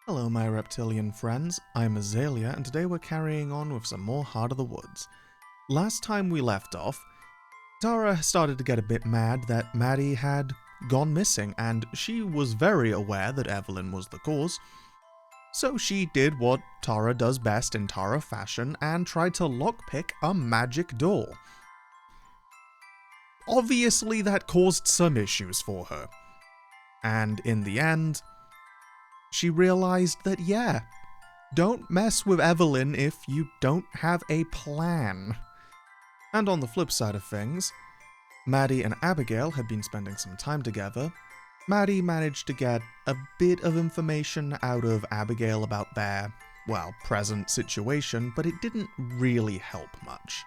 Hello my reptilian friends, I'm Azalea and today we're carrying on with some more Heart of the Woods. Last time we left off, Tara started to get a bit mad that Maddie had gone missing and she was very aware that Evelyn was the cause. So she did what Tara does best in Tara fashion and tried to lockpick a magic door. Obviously that caused some issues for her. And in the end, she realized that don't mess with Evelyn if you don't have a plan. And on the flip side of things, Maddie and Abigail had been spending some time together. Maddie managed to get a bit of information out of Abigail about their, present situation, but it didn't really help much.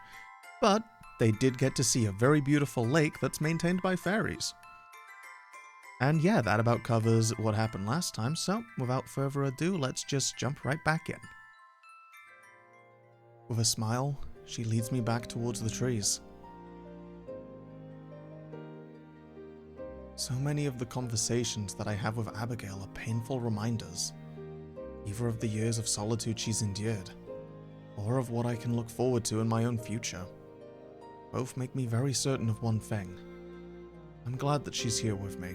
But they did get to see a very beautiful lake that's maintained by fairies. And that about covers what happened last time, so without further ado, let's just jump right back in. With a smile, she leads me back towards the trees. So many of the conversations that I have with Abigail are painful reminders, either of the years of solitude she's endured, or of what I can look forward to in my own future. Both make me very certain of one thing. I'm glad that she's here with me.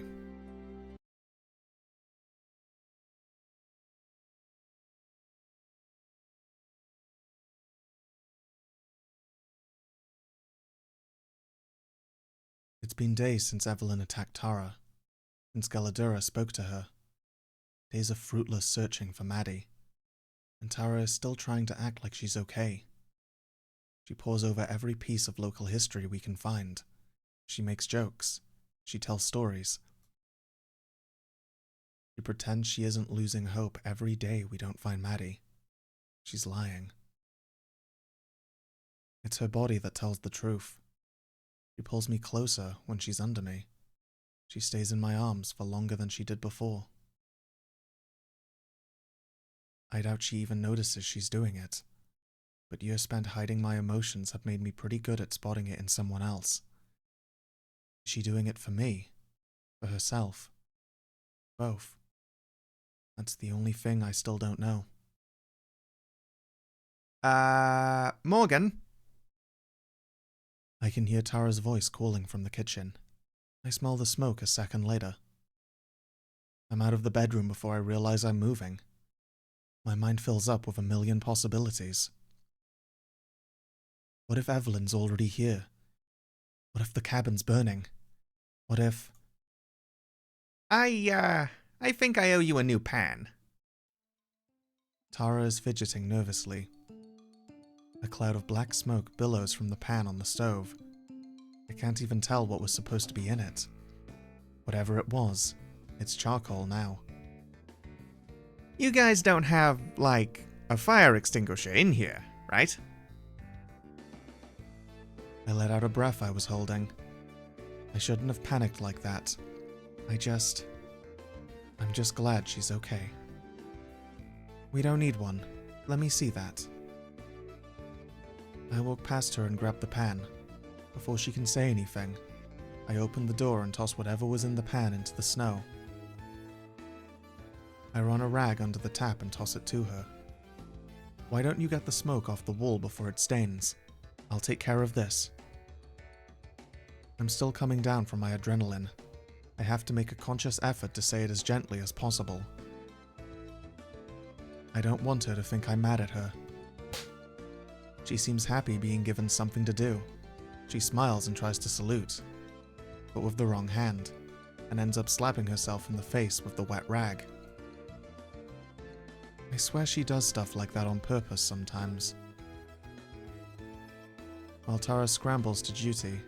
It's been days since Evelyn attacked Tara, since Galadura spoke to her. Days of fruitless searching for Maddie, and Tara is still trying to act like she's okay. She pores over every piece of local history we can find. She makes jokes. She tells stories. She pretends she isn't losing hope every day we don't find Maddie. She's lying. It's her body that tells the truth. She pulls me closer when she's under me. She stays in my arms for longer than she did before. I doubt she even notices she's doing it, but years spent hiding my emotions have made me pretty good at spotting it in someone else. Is she doing it for me? For herself? Both? That's the only thing I still don't know. Morgan? I can hear Tara's voice calling from the kitchen. I smell the smoke a second later. I'm out of the bedroom before I realize I'm moving. My mind fills up with a million possibilities. What if Evelyn's already here? What if the cabin's burning? What if... I think I owe you a new pan. Tara is fidgeting nervously. A cloud of black smoke billows from the pan on the stove. I can't even tell what was supposed to be in it. Whatever it was, it's charcoal now. You guys don't have, a fire extinguisher in here, right? I let out a breath I was holding. I shouldn't have panicked like that. I'm just glad she's okay. We don't need one. Let me see that. I walk past her and grab the pan. Before she can say anything, I open the door and toss whatever was in the pan into the snow. I run a rag under the tap and toss it to her. Why don't you get the smoke off the wall before it stains? I'll take care of this. I'm still coming down from my adrenaline. I have to make a conscious effort to say it as gently as possible. I don't want her to think I'm mad at her. She seems happy being given something to do. She smiles and tries to salute, but with the wrong hand, and ends up slapping herself in the face with the wet rag. I swear she does stuff like that on purpose sometimes. While Tara scrambles to duty,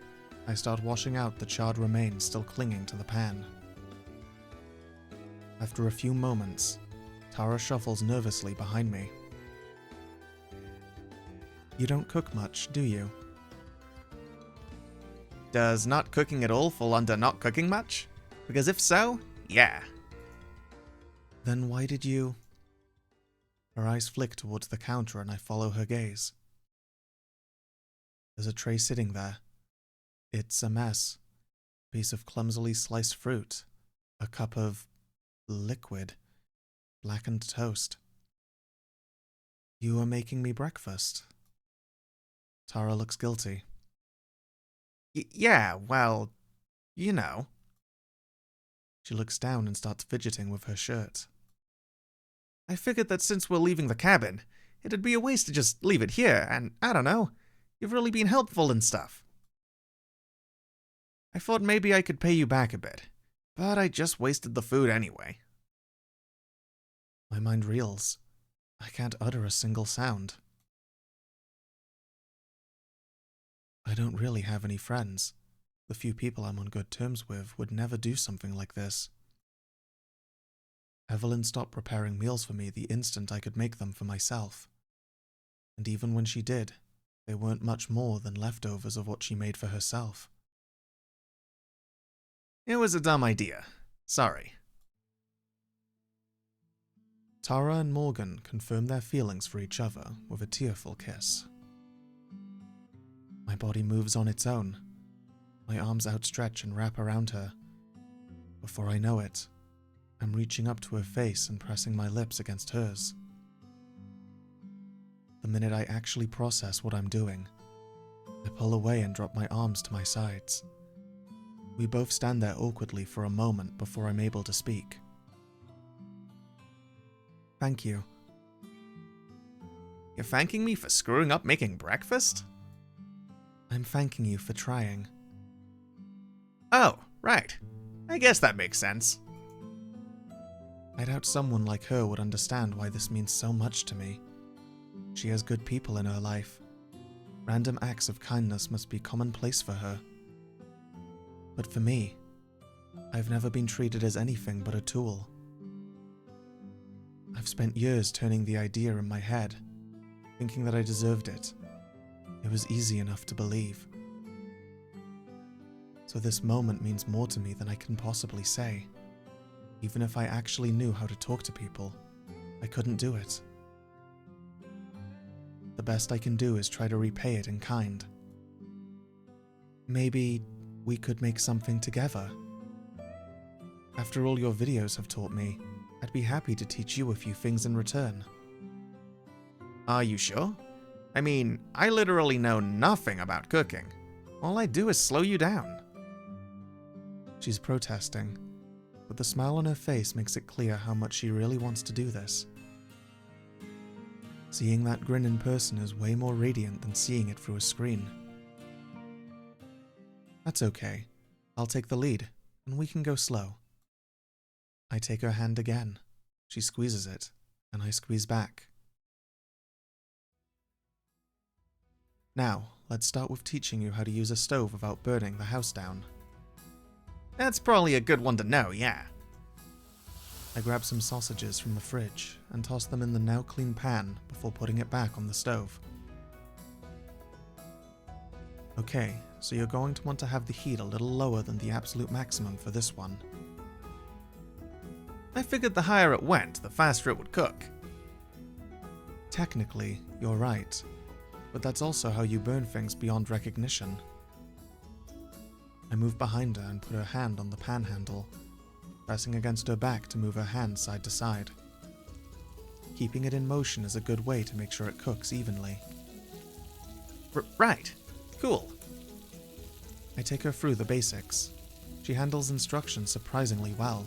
I start washing out the charred remains still clinging to the pan. After a few moments, Tara shuffles nervously behind me. You don't cook much, do you? Does not cooking at all fall under not cooking much? Because if so, yeah. Then why did you... Her eyes flick towards the counter and I follow her gaze. There's a tray sitting there. It's a mess. A piece of clumsily sliced fruit. A cup of... liquid. blackened toast. You are making me breakfast. Tara looks guilty. Yeah, well, you know. She looks down and starts fidgeting with her shirt. I figured that since we're leaving the cabin, it'd be a waste to just leave it here, and I don't know, you've really been helpful and stuff. I thought maybe I could pay you back a bit, but I just wasted the food anyway. My mind reels. I can't utter a single sound. I don't really have any friends. The few people I'm on good terms with would never do something like this. Evelyn stopped preparing meals for me the instant I could make them for myself. And even when she did, they weren't much more than leftovers of what she made for herself. It was a dumb idea. Sorry. Tara and Morgan confirm their feelings for each other with a tearful kiss. My body moves on its own. My arms outstretch and wrap around her. Before I know it, I'm reaching up to her face and pressing my lips against hers. The minute I actually process what I'm doing, I pull away and drop my arms to my sides. We both stand there awkwardly for a moment before I'm able to speak. Thank you. You're thanking me for screwing up making breakfast? I'm thanking you for trying. Oh, right. I guess that makes sense. I doubt someone like her would understand why this means so much to me. She has good people in her life. Random acts of kindness must be commonplace for her. But for me, I've never been treated as anything but a tool. I've spent years turning the idea in my head, thinking that I deserved it. It was easy enough to believe. So this moment means more to me than I can possibly say. Even if I actually knew how to talk to people, I couldn't do it. The best I can do is try to repay it in kind. Maybe we could make something together. After all your videos have taught me, I'd be happy to teach you a few things in return. Are you sure? I mean, I literally know nothing about cooking. All I do is slow you down. She's protesting, but the smile on her face makes it clear how much she really wants to do this. Seeing that grin in person is way more radiant than seeing it through a screen. That's okay. I'll take the lead, and we can go slow. I take her hand again. She squeezes it, and I squeeze back. Now, let's start with teaching you how to use a stove without burning the house down. That's probably a good one to know, yeah. I grab some sausages from the fridge and toss them in the now clean pan before putting it back on the stove. Okay, so you're going to want to have the heat a little lower than the absolute maximum for this one. I figured the higher it went, the faster it would cook. Technically, you're right, but that's also how you burn things beyond recognition. I move behind her and put her hand on the pan handle, pressing against her back to move her hand side to side. Keeping it in motion is a good way to make sure it cooks evenly. Right. Cool. I take her through the basics. She handles instructions surprisingly well.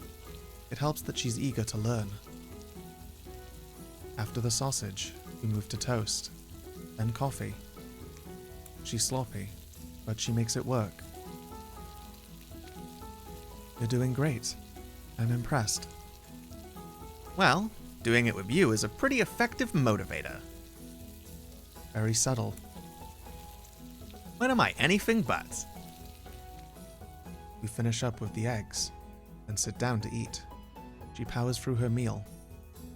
It helps that she's eager to learn. After the sausage, we move to toast, then coffee. She's sloppy, but she makes it work. You're doing great. I'm impressed. Well, doing it with you is a pretty effective motivator. Very subtle. When am I anything but? We finish up with the eggs, and sit down to eat. She powers through her meal,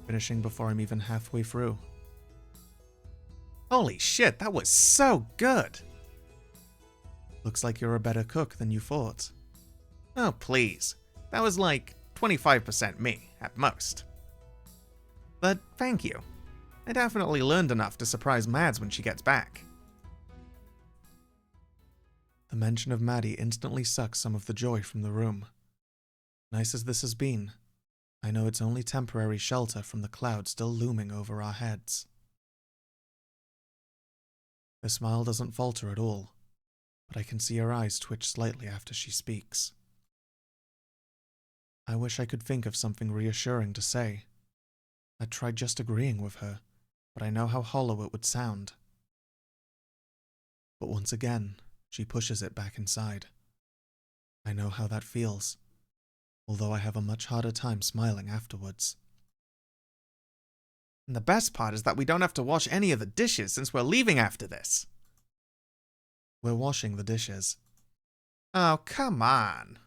finishing before I'm even halfway through. Holy shit, that was so good! Looks like you're a better cook than you thought. Oh, please. That was like 25% me, at most. But thank you. I definitely learned enough to surprise Mads when she gets back. The mention of Maddie instantly sucks some of the joy from the room. Nice as this has been, I know it's only temporary shelter from the cloud still looming over our heads. Her smile doesn't falter at all, but I can see her eyes twitch slightly after she speaks. I wish I could think of something reassuring to say. I tried just agreeing with her, but I know how hollow it would sound. But once again, she pushes it back inside. I know how that feels, although I have a much harder time smiling afterwards. And the best part is that we don't have to wash any of the dishes since we're leaving after this. We're washing the dishes. Oh, come on.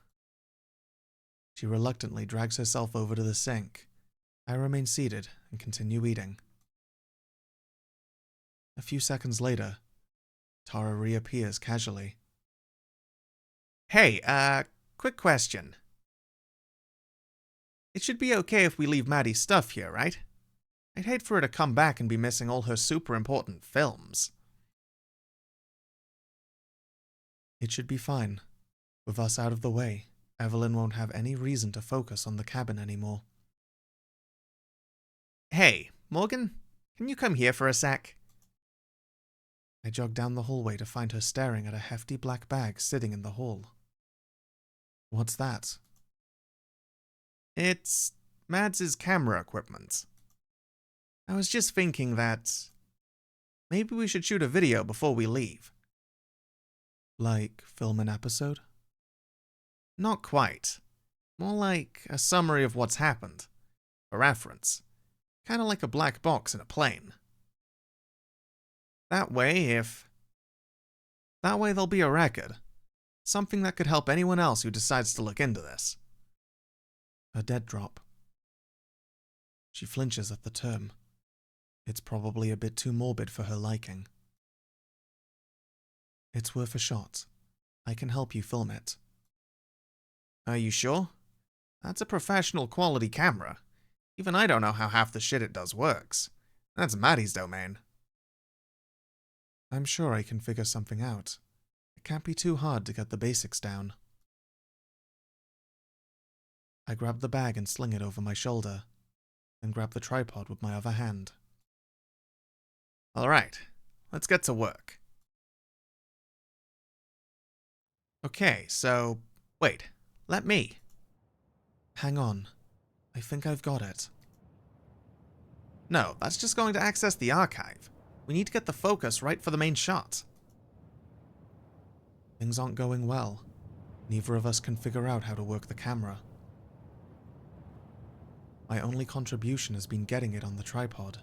She reluctantly drags herself over to the sink. I remain seated and continue eating. A few seconds later, Tara reappears casually. Hey, quick question. It should be okay if we leave Maddie's stuff here, right? I'd hate for her to come back and be missing all her super important films. It should be fine. With us out of the way, Evelyn won't have any reason to focus on the cabin anymore. Hey, Morgan, can you come here for a sec? I jog down the hallway to find her staring at a hefty black bag sitting in the hall. What's that? It's Mads' camera equipment. I was just thinking that maybe we should shoot a video before we leave. Like film an episode? Not quite. More like a summary of what's happened. A reference. Kinda like a black box in a plane. That way there'll be a record. Something that could help anyone else who decides to look into this. A dead drop. She flinches at the term. It's probably a bit too morbid for her liking. It's worth a shot. I can help you film it. Are you sure? That's a professional quality camera. Even I don't know how half the shit it does works. That's Maddie's domain. I'm sure I can figure something out. It can't be too hard to get the basics down. I grab the bag and sling it over my shoulder, then grab the tripod with my other hand. Alright, let's get to work. Okay, so, wait, let me. Hang on, I think I've got it. No, that's just going to access the archive. We need to get the focus right for the main shot. Things aren't going well. Neither of us can figure out how to work the camera. My only contribution has been getting it on the tripod.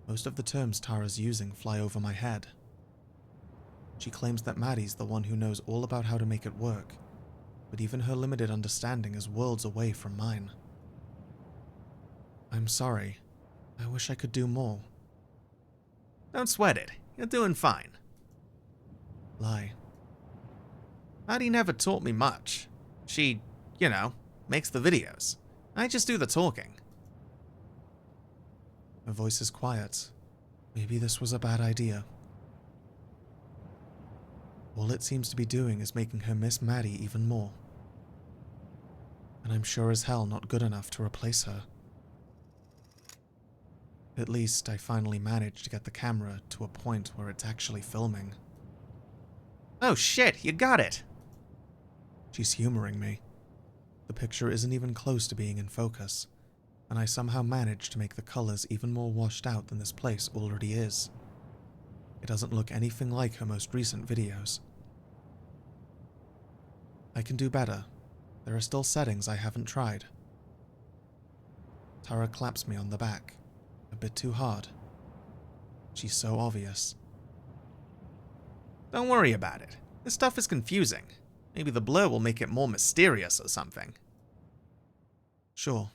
Most of the terms Tara's using fly over my head. She claims that Maddie's the one who knows all about how to make it work, but even her limited understanding is worlds away from mine. I'm sorry. I wish I could do more. Don't sweat it. You're doing fine. Lie. Maddie never taught me much. She, makes the videos. I just do the talking. Her voice is quiet. Maybe this was a bad idea. All it seems to be doing is making her miss Maddie even more. And I'm sure as hell not good enough to replace her. At least I finally managed to get the camera to a point where it's actually filming. Oh shit, you got it! She's humoring me. The picture isn't even close to being in focus, and I somehow managed to make the colors even more washed out than this place already is. It doesn't look anything like her most recent videos. I can do better. There are still settings I haven't tried. Tara claps me on the back. A bit too hard. She's so obvious. Don't worry about it. This stuff is confusing. Maybe the blur will make it more mysterious or something. Sure.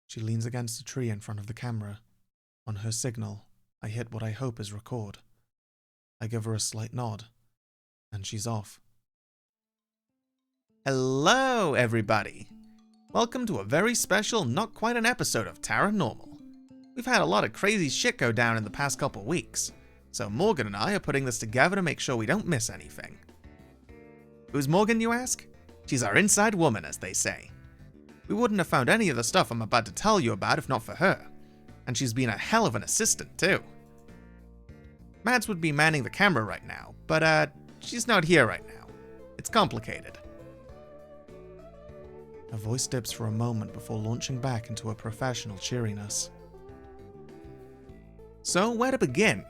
She leans against a tree in front of the camera. On her signal, I hit what I hope is record. I give her a slight nod, and she's off. Hello, everybody! Welcome to a very special, not quite an episode of Taranormal. We've had a lot of crazy shit go down in the past couple weeks, so Morgan and I are putting this together to make sure we don't miss anything. Who's Morgan, you ask? She's our inside woman, as they say. We wouldn't have found any of the stuff I'm about to tell you about if not for her. And she's been a hell of an assistant, too. Mads would be manning the camera right now, but she's not here right now. It's complicated. Her voice dips for a moment before launching back into her professional cheeriness. So, where to begin?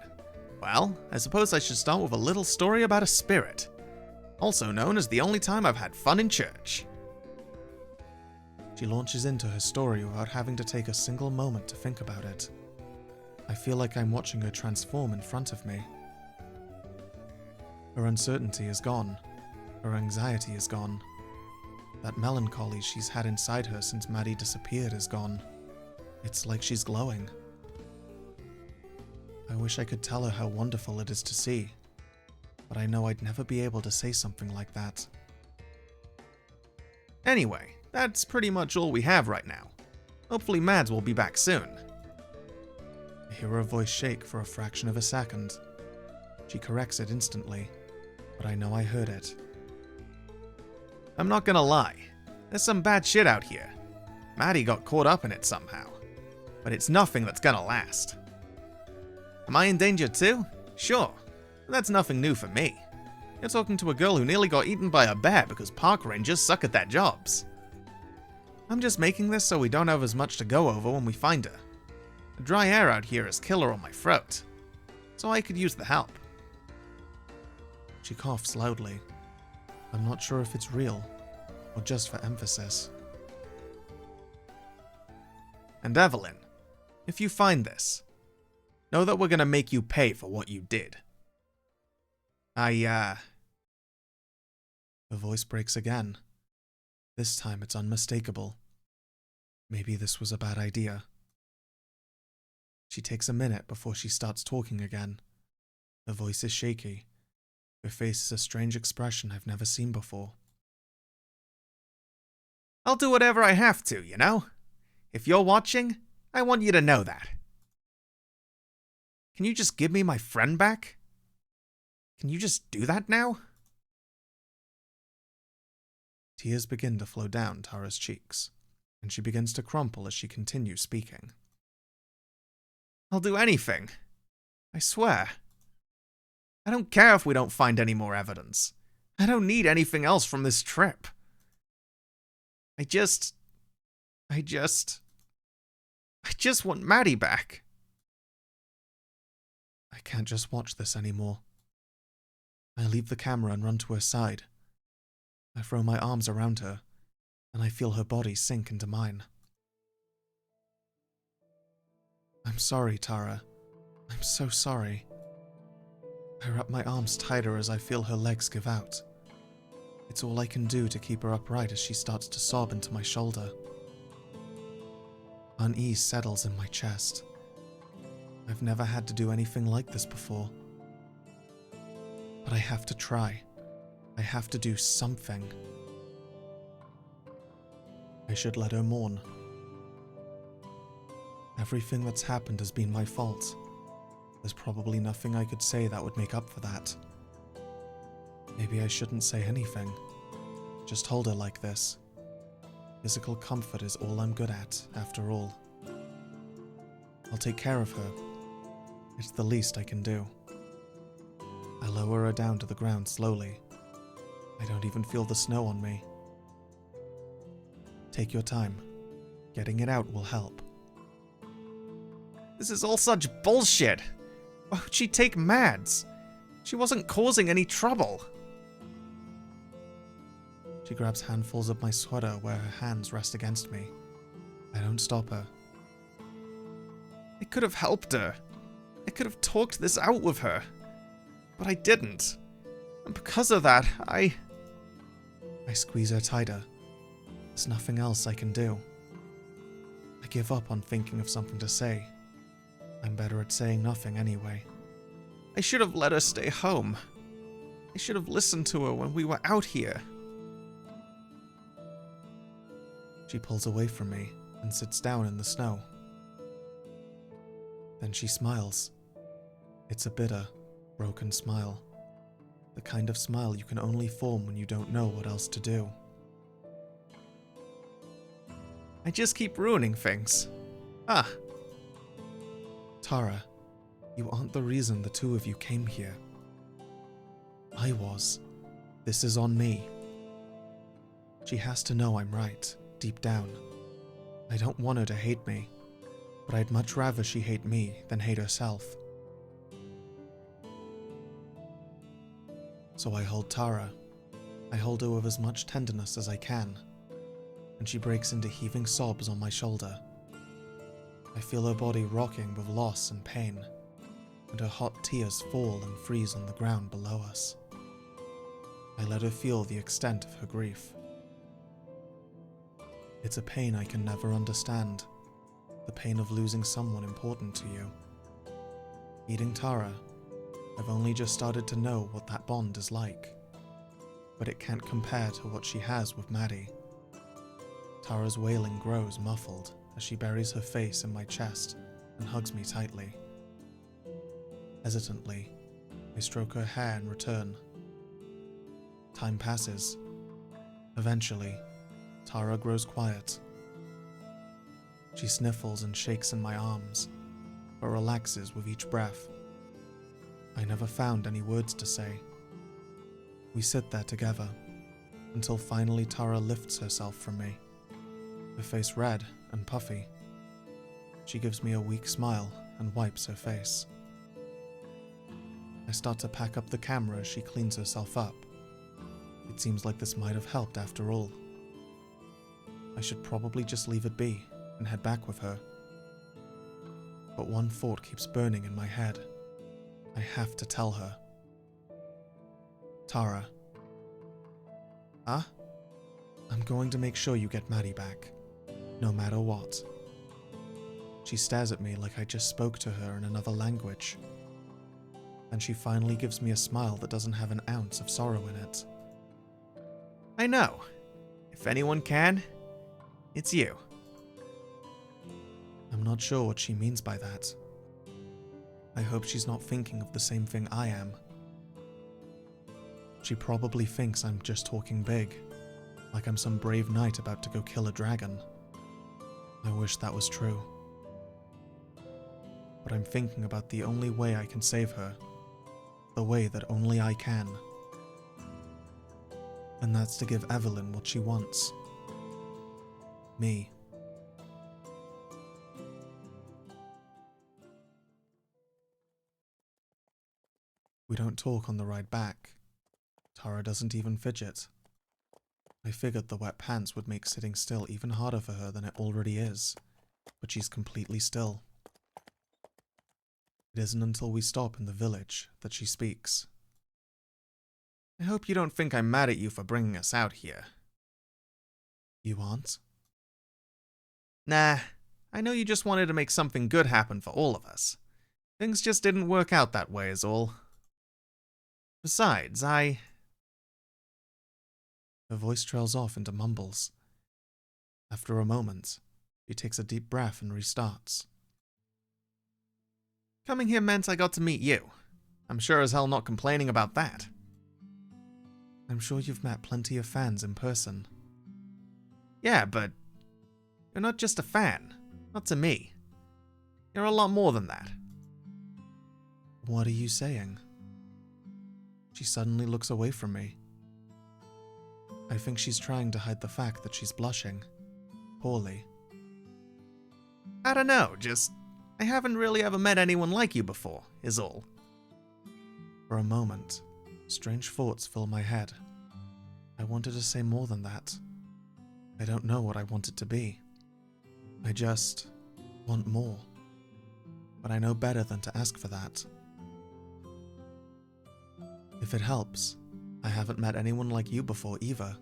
Well, I suppose I should start with a little story about a spirit, also known as the only time I've had fun in church. She launches into her story without having to take a single moment to think about it. I feel like I'm watching her transform in front of me. Her uncertainty is gone. Her anxiety is gone. That melancholy she's had inside her since Maddie disappeared is gone. It's like she's glowing. I wish I could tell her how wonderful it is to see, but I know I'd never be able to say something like that. Anyway, that's pretty much all we have right now. Hopefully Mads will be back soon. I hear her voice shake for a fraction of a second. She corrects it instantly, but I know I heard it. I'm not gonna lie, there's some bad shit out here. Maddie got caught up in it somehow, but it's nothing that's gonna last. Am I in danger too? Sure, but that's nothing new for me. You're talking to a girl who nearly got eaten by a bear because park rangers suck at their jobs. I'm just making this so we don't have as much to go over when we find her. The dry air out here is killer on my throat, so I could use the help. She coughs loudly. I'm not sure if it's real, or just for emphasis. And Evelyn, if you find this, know that we're gonna make you pay for what you did. Her voice breaks again. This time it's unmistakable. Maybe this was a bad idea. She takes a minute before she starts talking again. Her voice is shaky. Her face is a strange expression I've never seen before. I'll do whatever I have to, you know? If you're watching, I want you to know that. Can you just give me my friend back? Can you just do that now? Tears begin to flow down Tara's cheeks, and she begins to crumple as she continues speaking. I'll do anything. I swear. I don't care if we don't find any more evidence. I don't need anything else from this trip. I just want Maddie back. I can't just watch this anymore. I leave the camera and run to her side. I throw my arms around her, and I feel her body sink into mine. I'm sorry, Tara. I'm so sorry. I wrap my arms tighter as I feel her legs give out. It's all I can do to keep her upright as she starts to sob into my shoulder. Unease settles in my chest. I've never had to do anything like this before. But I have to try. I have to do something. I should let her mourn. Everything that's happened has been my fault. There's probably nothing I could say that would make up for that. Maybe I shouldn't say anything. Just hold her like this. Physical comfort is all I'm good at, after all. I'll take care of her. It's the least I can do. I lower her down to the ground slowly. I don't even feel the snow on me. Take your time. Getting it out will help. This is all such bullshit. Why would she take Mads? She wasn't causing any trouble. She grabs handfuls of my sweater where her hands rest against me. I don't stop her. I could have helped her. I could have talked this out with her. But I didn't. And because of that, I squeeze her tighter. There's nothing else I can do. I give up on thinking of something to say. I'm better at saying nothing anyway. I should have let her stay home. I should have listened to her when we were out here. She pulls away from me and sits down in the snow. Then she smiles. It's a bitter, broken smile. The kind of smile you can only form when you don't know what else to do. I just keep ruining things. Ah. Tara, you aren't the reason the two of you came here. I was. This is on me. She has to know I'm right, deep down. I don't want her to hate me, but I'd much rather she hate me than hate herself. So I hold Tara. I hold her with as much tenderness as I can, and she breaks into heaving sobs on my shoulder. I feel her body rocking with loss and pain, and her hot tears fall and freeze on the ground below us. I let her feel the extent of her grief. It's a pain I can never understand, the pain of losing someone important to you. Meeting Tara, I've only just started to know what that bond is like, but it can't compare to what she has with Maddie. Tara's wailing grows muffled as she buries her face in my chest and hugs me tightly. Hesitantly, I stroke her hair in return. Time passes. Eventually, Tara grows quiet. She sniffles and shakes in my arms, but relaxes with each breath. I never found any words to say. We sit there together, until finally Tara lifts herself from me, her face red and puffy. She gives me a weak smile and wipes her face. I start to pack up the camera as she cleans herself up. It seems like this might have helped after all. I should probably just leave it be and head back with her. But one thought keeps burning in my head. I have to tell her. Tara. Huh? I'm going to make sure you get Maddie back, no matter what. She stares at me like I just spoke to her in another language. And she finally gives me a smile that doesn't have an ounce of sorrow in it. I know. If anyone can, it's you. I'm not sure what she means by that. I hope she's not thinking of the same thing I am. She probably thinks I'm just talking big, like I'm some brave knight about to go kill a dragon. I wish that was true. But I'm thinking about the only way I can save her, the way that only I can. And that's to give Evelyn what she wants. Me. We don't talk on the ride back. Tara doesn't even fidget. I figured the wet pants would make sitting still even harder for her than it already is, but she's completely still. It isn't until we stop in the village that she speaks. I hope you don't think I'm mad at you for bringing us out here. You aren't? Nah, I know you just wanted to make something good happen for all of us. Things just didn't work out that way is all. Besides, Her voice trails off into mumbles. After a moment, she takes a deep breath and restarts. Coming here meant I got to meet you. I'm sure as hell not complaining about that. I'm sure you've met plenty of fans in person. Yeah, but you're not just a fan. Not to me. You're a lot more than that. What are you saying? She suddenly looks away from me. I think she's trying to hide the fact that she's blushing. Poorly. I don't know, I haven't really ever met anyone like you before, is all. For a moment, strange thoughts fill my head. I wanted to say more than that. I don't know what I want it to be. I just want more. But I know better than to ask for that. If it helps, I haven't met anyone like you before either.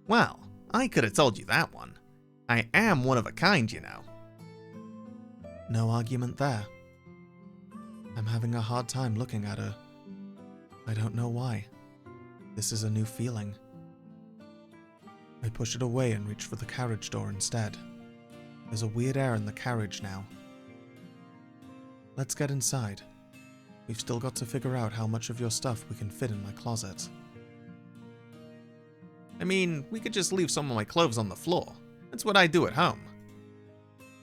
Well, I could have told you that one. I am one of a kind, you know. No argument there. I'm having a hard time looking at her. I don't know why. This is a new feeling. I push it away and reach for the carriage door instead. There's a weird air in the carriage now. Let's get inside. We've still got to figure out how much of your stuff we can fit in my closet. I mean, we could just leave some of my clothes on the floor. That's what I do at home.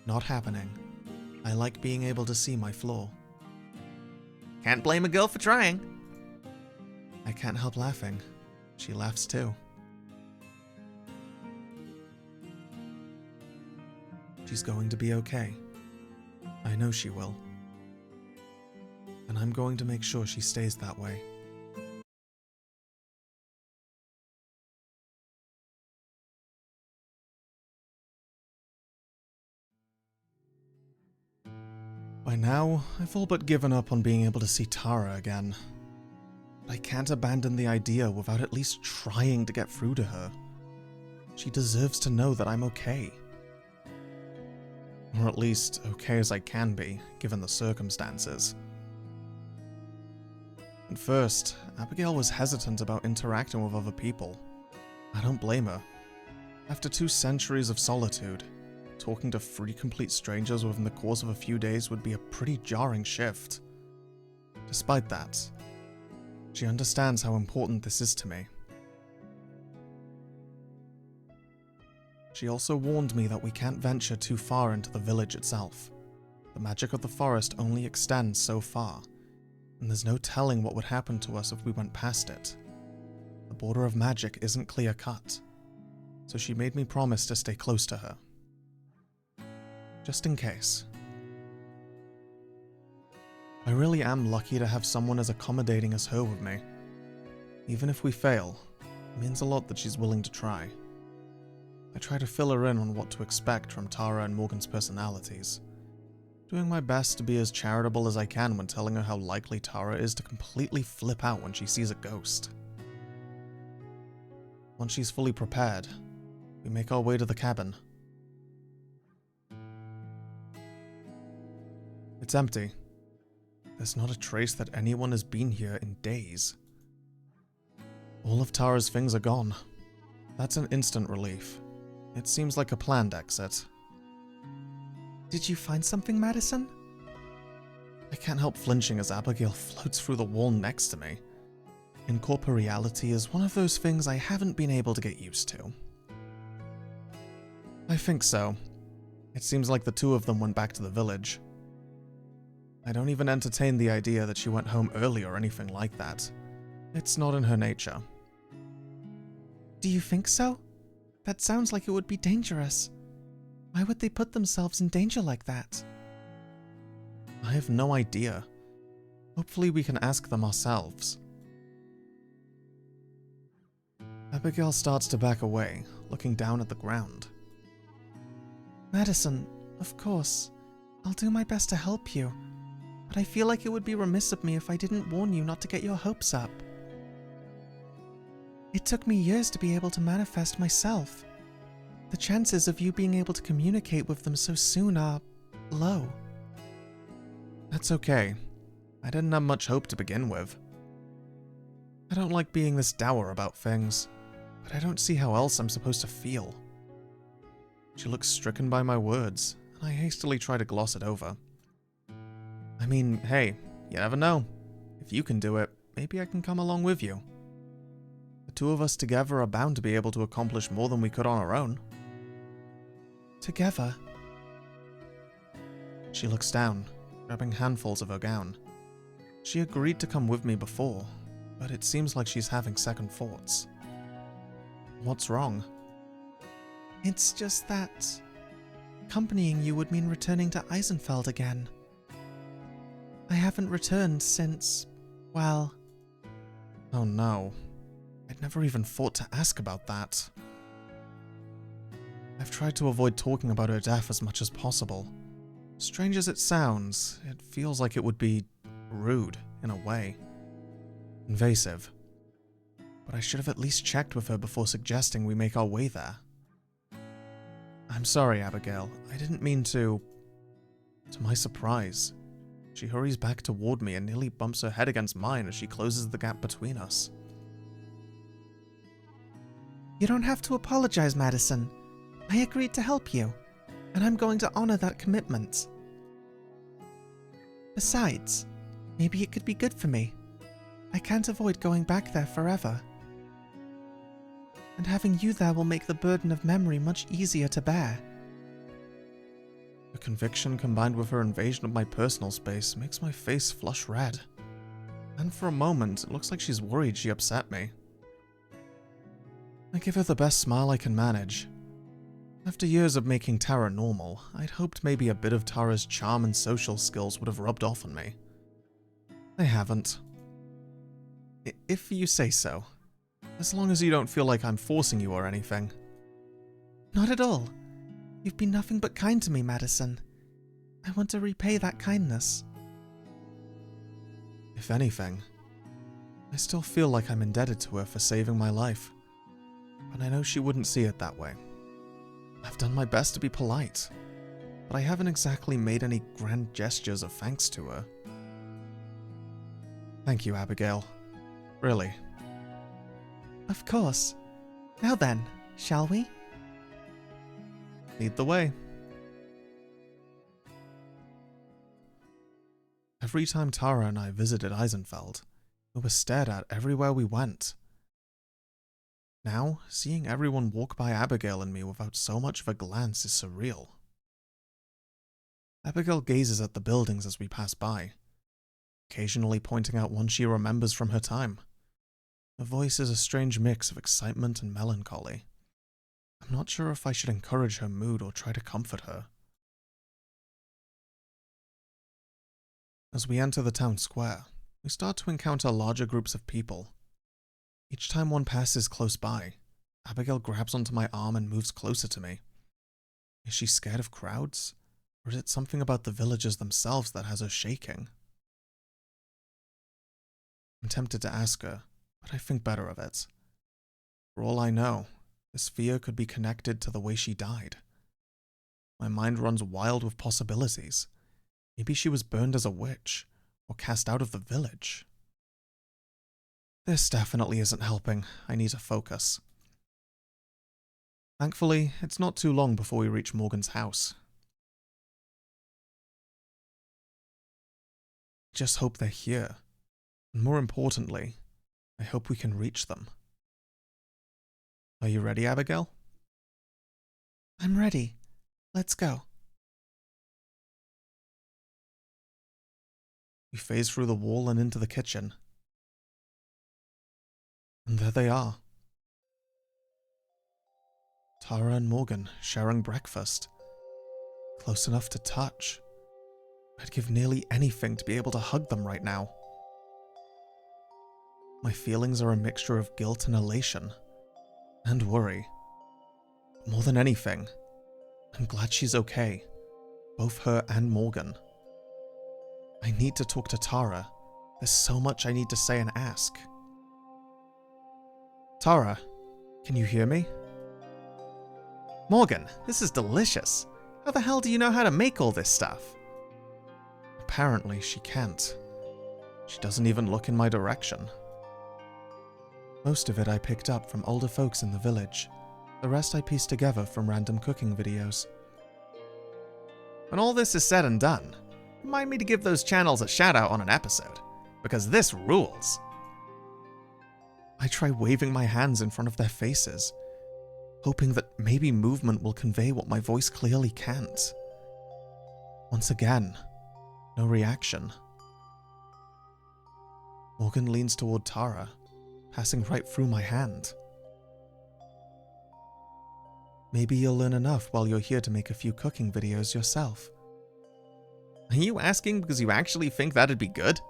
Not happening. I like being able to see my flaw. Can't blame a girl for trying. I can't help laughing. She laughs too. She's going to be okay. I know she will. And I'm going to make sure she stays that way. By now, I've all but given up on being able to see Tara again. But I can't abandon the idea without at least trying to get through to her. She deserves to know that I'm okay. Or at least okay as I can be, given the circumstances. At first, Abigail was hesitant about interacting with other people. I don't blame her. After 2 centuries of solitude, talking to 3 complete strangers within the course of a few days would be a pretty jarring shift. Despite that, she understands how important this is to me. She also warned me that we can't venture too far into the village itself. The magic of the forest only extends so far, and there's no telling what would happen to us if we went past it. The border of magic isn't clear-cut, so she made me promise to stay close to her. Just in case. I really am lucky to have someone as accommodating as her with me. Even if we fail, it means a lot that she's willing to try. I try to fill her in on what to expect from Tara and Morgan's personalities, doing my best to be as charitable as I can when telling her how likely Tara is to completely flip out when she sees a ghost. Once she's fully prepared, we make our way to the cabin. It's empty. There's not a trace that anyone has been here in days. All of Tara's things are gone. That's an instant relief. It seems like a planned exit. Did you find something, Madison? I can't help flinching as Abigail floats through the wall next to me. Incorporeality is one of those things I haven't been able to get used to. I think so. It seems like the 2 of them went back to the village. I don't even entertain the idea that she went home early or anything like that. It's not in her nature. Do you think so? That sounds like it would be dangerous. Why would they put themselves in danger like that? I have no idea. Hopefully we can ask them ourselves. Abigail starts to back away, looking down at the ground. Madison, of course. I'll do my best to help you. But I feel like it would be remiss of me if I didn't warn you not to get your hopes up. It took me years to be able to manifest myself. The chances of you being able to communicate with them so soon are low. That's okay. I didn't have much hope to begin with. I don't like being this dour about things, but I don't see how else I'm supposed to feel. She looks stricken by my words, and I hastily try to gloss it over. I mean, hey, you never know. If you can do it, maybe I can come along with you. The 2 of us together are bound to be able to accomplish more than we could on our own. Together? She looks down, grabbing handfuls of her gown. She agreed to come with me before, but it seems like she's having second thoughts. What's wrong? It's just that accompanying you would mean returning to Eisenfeld again. I haven't returned since, well... Oh no. I'd never even thought to ask about that. I've tried to avoid talking about her death as much as possible. Strange as it sounds, it feels like it would be rude, in a way. Invasive. But I should have at least checked with her before suggesting we make our way there. I'm sorry, Abigail. I didn't mean to... To my surprise, she hurries back toward me and nearly bumps her head against mine as she closes the gap between us. You don't have to apologize, Madison. I agreed to help you, and I'm going to honor that commitment. Besides, maybe it could be good for me. I can't avoid going back there forever. and having you there will make the burden of memory much easier to bear. The conviction combined with her invasion of my personal space makes my face flush red. And for a moment, it looks like she's worried she upset me. I give her the best smile I can manage. After years of making Tara normal, I'd hoped maybe a bit of Tara's charm and social skills would have rubbed off on me. They haven't. If you say so. As long as you don't feel like I'm forcing you or anything. Not at all. You've been nothing but kind to me, Madison. I want to repay that kindness. If anything, I still feel like I'm indebted to her for saving my life. But I know she wouldn't see it that way. I've done my best to be polite, but I haven't exactly made any grand gestures of thanks to her. Thank you, Abigail. Really. Of course. Now then, shall we? Lead the way. Every time Tara and I visited Eisenfeld, we were stared at everywhere we went. Now, seeing everyone walk by Abigail and me without so much of a glance is surreal. Abigail gazes at the buildings as we pass by, occasionally pointing out one she remembers from her time. Her voice is a strange mix of excitement and melancholy. I'm not sure if I should encourage her mood or try to comfort her. As we enter the town square, we start to encounter larger groups of people. Each time one passes close by, Abigail grabs onto my arm and moves closer to me. Is she scared of crowds? Or is it something about the villagers themselves that has her shaking? I'm tempted to ask her, but I think better of it. For all I know, this fear could be connected to the way she died. My mind runs wild with possibilities. Maybe she was burned as a witch, or cast out of the village. This definitely isn't helping. I need to focus. Thankfully, it's not too long before we reach Morgan's house. I just hope they're here. And more importantly, I hope we can reach them. Are you ready, Abigail? I'm ready. Let's go. We phase through the wall and into the kitchen. And there they are. Tara and Morgan sharing breakfast. Close enough to touch. I'd give nearly anything to be able to hug them right now. My feelings are a mixture of guilt and elation. And worry. But more than anything, I'm glad she's okay. Both her and Morgan. I need to talk to Tara. There's so much I need to say and ask. Tara, can you hear me? Morgan, this is delicious. How the hell do you know how to make all this stuff? Apparently she can't. She doesn't even look in my direction. Most of it I picked up from older folks in the village. The rest I pieced together from random cooking videos. When all this is said and done, remind me to give those channels a shout out on an episode, because this rules. I try waving my hands in front of their faces, hoping that maybe movement will convey what my voice clearly can't. Once again, no reaction. Morgan leans toward Tara, passing right through my hand. Maybe you'll learn enough while you're here to make a few cooking videos yourself. Are you asking because you actually think that'd be good?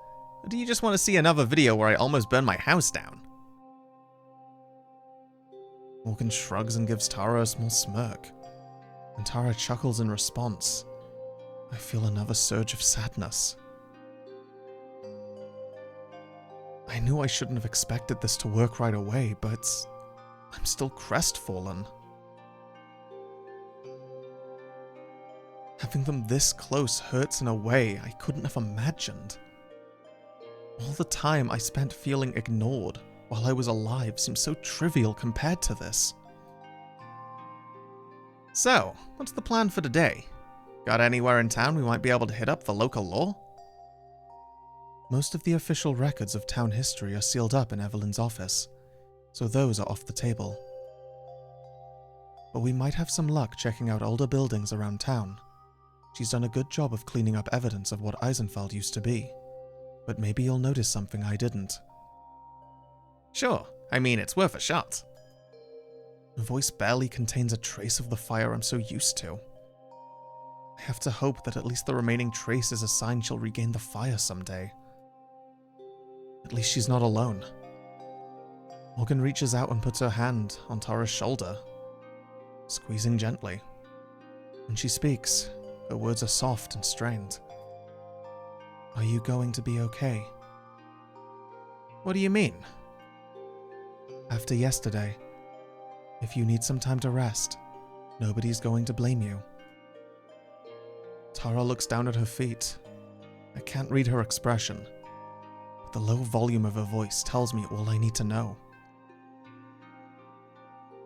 Or do you just want to see another video where I almost burn my house down? Morgan shrugs and gives Tara a small smirk, and Tara chuckles in response. I feel another surge of sadness. I knew I shouldn't have expected this to work right away, but I'm still crestfallen. Having them this close hurts in a way I couldn't have imagined. All the time I spent feeling ignored while I was alive seems so trivial compared to this. So, what's the plan for today? Got anywhere in town we might be able to hit up for local lore? Most of the official records of town history are sealed up in Evelyn's office, so those are off the table. but we might have some luck checking out older buildings around town. She's done a good job of cleaning up evidence of what Eisenfeld used to be, but maybe you'll notice something I didn't. Sure, I mean, it's worth a shot. Her voice barely contains a trace of the fire I'm so used to. I have to hope that at least the remaining trace is a sign she'll regain the fire someday. At least she's not alone. Morgan reaches out and puts her hand on Tara's shoulder, squeezing gently. When she speaks, her words are soft and strained. Are you going to be okay? What do you mean? After yesterday, if you need some time to rest, nobody's going to blame you. Tara looks down at her feet. I can't read her expression, but the low volume of her voice tells me all I need to know.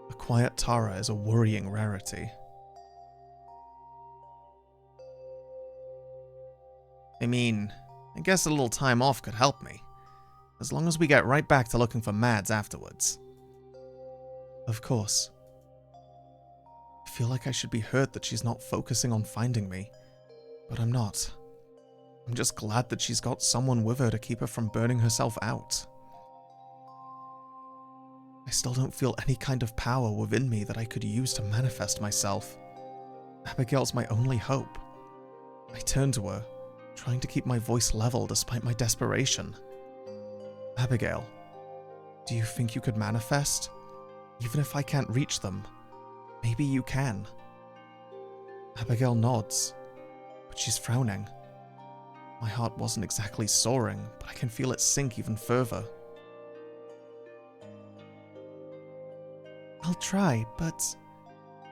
A quiet Tara is a worrying rarity. I mean, I guess a little time off could help me, as long as we get right back to looking for Mads afterwards. Of course. I feel like I should be hurt that she's not focusing on finding me, but I'm not. I'm just glad that she's got someone with her to keep her from burning herself out. I still don't feel any kind of power within me that I could use to manifest myself. Abigail's my only hope. I turn to her, trying to keep my voice level despite my desperation. Abigail, do you think you could manifest? Even if I can't reach them, maybe you can. Abigail nods, but she's frowning. My heart wasn't exactly soaring, but I can feel it sink even further. I'll try, but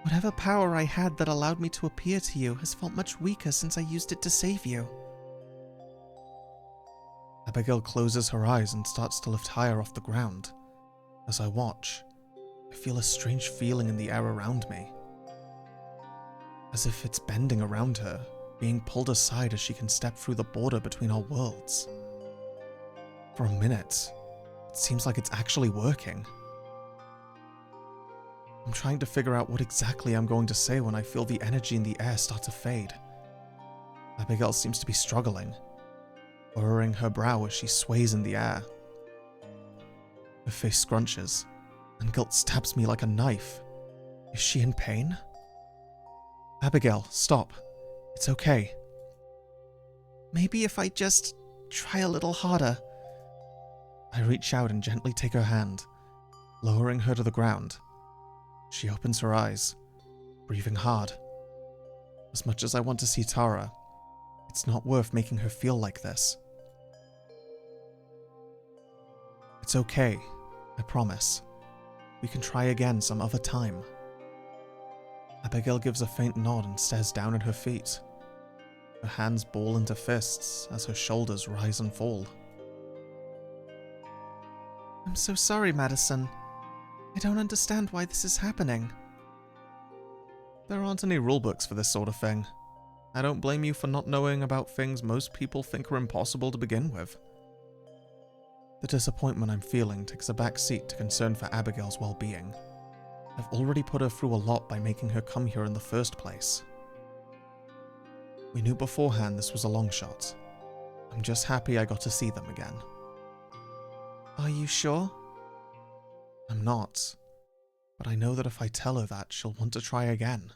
whatever power I had that allowed me to appear to you has felt much weaker since I used it to save you. Abigail closes her eyes and starts to lift higher off the ground. As I watch, I feel a strange feeling in the air around me. As if it's bending around her, being pulled aside as she can step through the border between our worlds. For a minute, it seems like it's actually working. I'm trying to figure out what exactly I'm going to say when I feel the energy in the air start to fade. Abigail seems to be struggling, furrowing her brow as she sways in the air. Her face scrunches, and guilt stabs me like a knife. Is she in pain? Abigail, stop. It's okay. Maybe if I just try a little harder. I reach out and gently take her hand, lowering her to the ground. She opens her eyes, breathing hard. As much as I want to see Tara, it's not worth making her feel like this. It's okay, I promise. We can try again some other time. Abigail gives a faint nod and stares down at her feet. Her hands ball into fists as her shoulders rise and fall. I'm so sorry, Madison. I don't understand why this is happening. There aren't any rulebooks for this sort of thing. I don't blame you for not knowing about things most people think are impossible to begin with. The disappointment I'm feeling takes a back seat to concern for Abigail's well-being. I've already put her through a lot by making her come here in the first place. We knew beforehand this was a long shot. I'm just happy I got to see them again. Are you sure? I'm not, but I know that if I tell her that, she'll want to try again.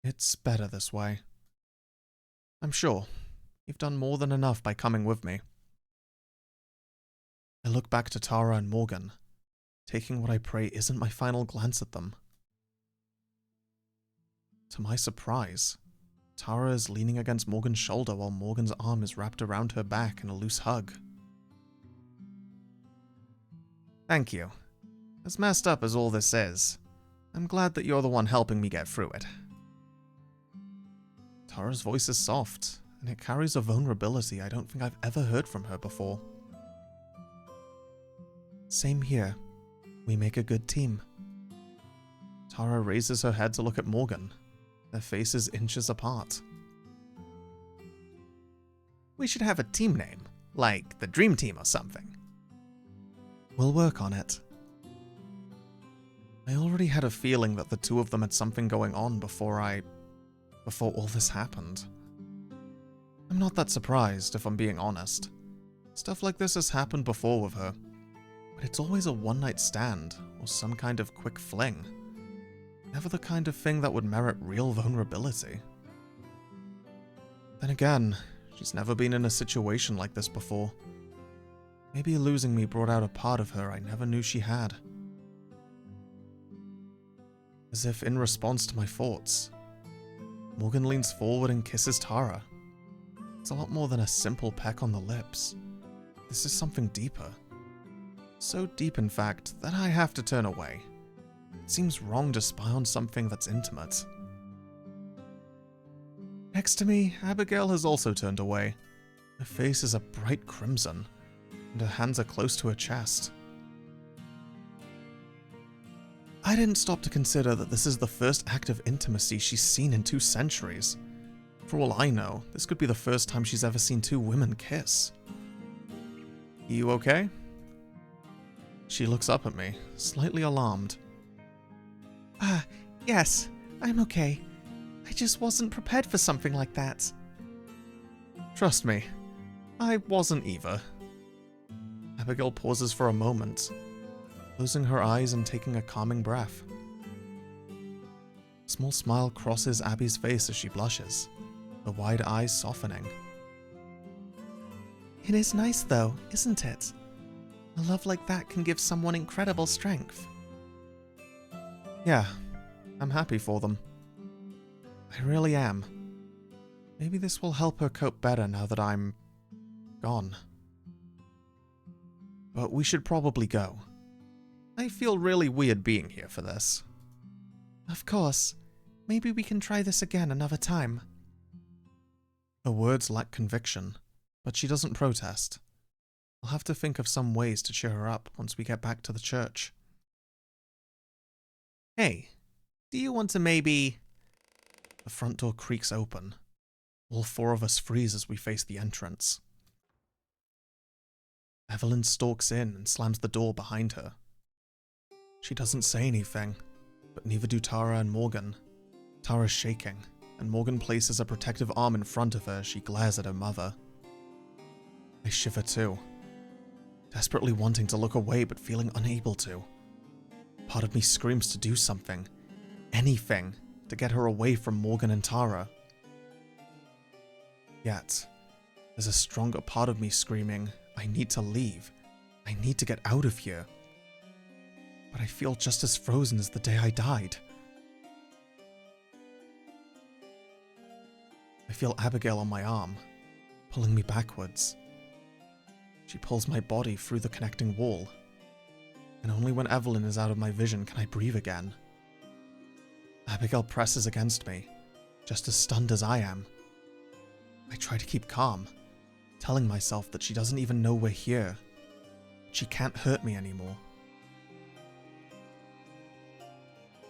It's better this way. I'm sure. You've done more than enough by coming with me. I look back to Tara and Morgan, taking what I pray isn't my final glance at them. To my surprise, Tara is leaning against Morgan's shoulder while Morgan's arm is wrapped around her back in a loose hug. Thank you. As messed up as all this is, I'm glad that you're the one helping me get through it. Tara's voice is soft, and it carries a vulnerability I don't think I've ever heard from her before. Same here. We make a good team. Tara raises her head to look at Morgan, their faces inches apart. We should have a team name, like the Dream Team or something. We'll work on it. I already had a feeling that the two of them had something going on before all this happened. I'm not that surprised, if I'm being honest. Stuff like this has happened before with her, but it's always a one-night stand or some kind of quick fling. Never the kind of thing that would merit real vulnerability. Then again, she's never been in a situation like this before. Maybe losing me brought out a part of her I never knew she had. As if in response to my thoughts, Morgan leans forward and kisses Tara. It's a lot more than a simple peck on the lips. This is something deeper. So deep, in fact, that I have to turn away. It seems wrong to spy on something that's intimate. Next to me, Abigail has also turned away. Her face is a bright crimson, and her hands are close to her chest. I didn't stop to consider that this is the first act of intimacy she's seen in 2 centuries. For all I know, this could be the first time she's ever seen 2 women kiss. You okay? She looks up at me, slightly alarmed. Yes, I'm okay. I just wasn't prepared for something like that. Trust me, I wasn't either. Abigail pauses for a moment, closing her eyes and taking a calming breath. A small smile crosses Abby's face as she blushes, her wide eyes softening. It is nice though, isn't it? A love like that can give someone incredible strength. Yeah, I'm happy for them. I really am. Maybe this will help her cope better now that I'm gone. But we should probably go. I feel really weird being here for this. Of course. Maybe we can try this again another time. Her words lack conviction, but she doesn't protest. I'll have to think of some ways to cheer her up once we get back to the church. Hey, do you want to maybe... The front door creaks open. All 4 of us freeze as we face the entrance. Evelyn stalks in and slams the door behind her. She doesn't say anything, but neither do Tara and Morgan. Tara's shaking, and Morgan places a protective arm in front of her as she glares at her mother. I shiver too, desperately wanting to look away but feeling unable to. Part of me screams to do something, anything, to get her away from Morgan and Tara. Yet, there's a stronger part of me screaming, I need to leave. I need to get out of here. But I feel just as frozen as the day I died. I feel Abigail on my arm, pulling me backwards. She pulls my body through the connecting wall, and only when Evelyn is out of my vision can I breathe again. Abigail presses against me, just as stunned as I am. I try to keep calm, telling myself that she doesn't even know we're here. She can't hurt me anymore.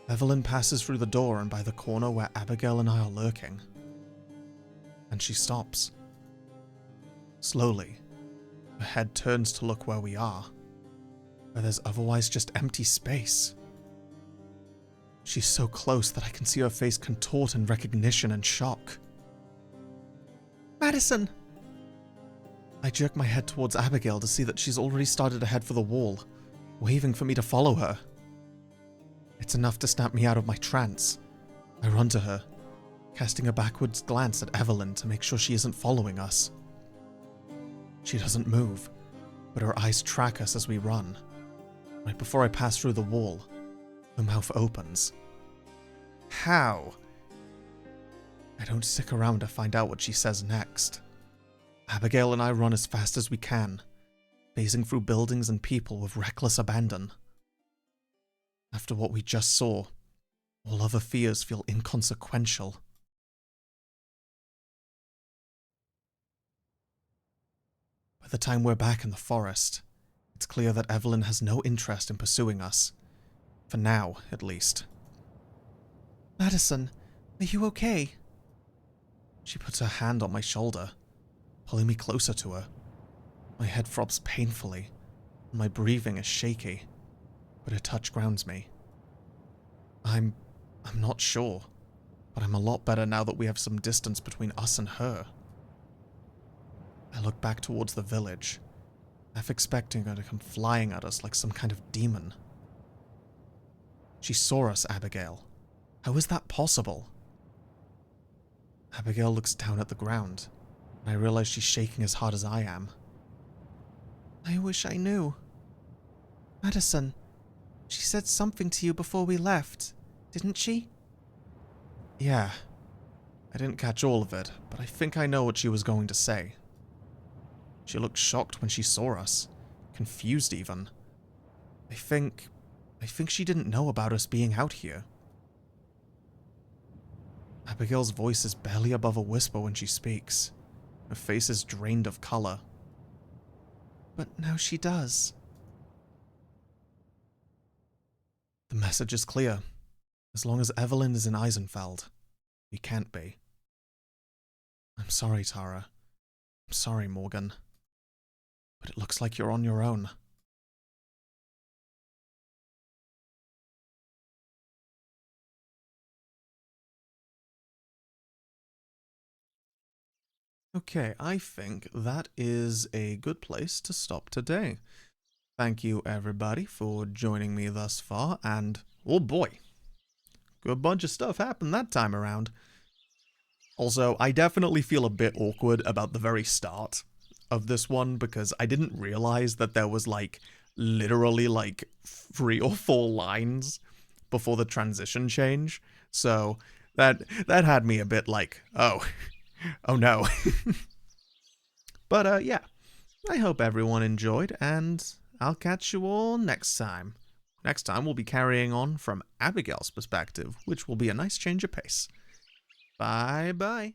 Evelyn passes through the door and by the corner where Abigail and I are lurking. And she stops. Slowly, her head turns to look where we are, where there's otherwise just empty space. She's so close that I can see her face contort in recognition and shock. Madison! I jerk my head towards Abigail to see that she's already started to head for the wall, waving for me to follow her. It's enough to snap me out of my trance. I run to her, casting a backwards glance at Evelyn to make sure she isn't following us. She doesn't move, but her eyes track us as we run. Right before I pass through the wall, her mouth opens. How? I don't stick around to find out what she says next. Abigail and I run as fast as we can, phasing through buildings and people with reckless abandon. After what we just saw, all other fears feel inconsequential. By the time we're back in the forest, it's clear that Evelyn has no interest in pursuing us. For now, at least. Madison, are you okay? She puts her hand on my shoulder, pulling me closer to her. My head throbs painfully, and my breathing is shaky, but her touch grounds me. I'm not sure, but I'm a lot better now that we have some distance between us and her. I look back towards the village, half expecting her to come flying at us like some kind of demon. She saw us, Abigail. How is that possible? Abigail looks down at the ground, and I realize she's shaking as hard as I am. I wish I knew. Madison, she said something to you before we left, didn't she? Yeah. I didn't catch all of it, but I think I know what she was going to say. She looked shocked when she saw us. Confused even. I think she didn't know about us being out here. Abigail's voice is barely above a whisper when she speaks. Her face is drained of color. But now she does. The message is clear. As long as Evelyn is in Eisenfeld, we can't be. I'm sorry, Tara. I'm sorry, Morgan. But it looks like you're on your own. Okay, I think that is a good place to stop today. Thank you, everybody, for joining me thus far, and oh boy, good bunch of stuff happened that time around. Also, I definitely feel a bit awkward about the very start of this one, because I didn't realize that there was, like, literally, like, 3 or 4 lines before the transition change, so that had me a bit like, oh no. But, yeah, I hope everyone enjoyed, and I'll catch you all next time. Next time we'll be carrying on from Abigail's perspective, which will be a nice change of pace. Bye-bye.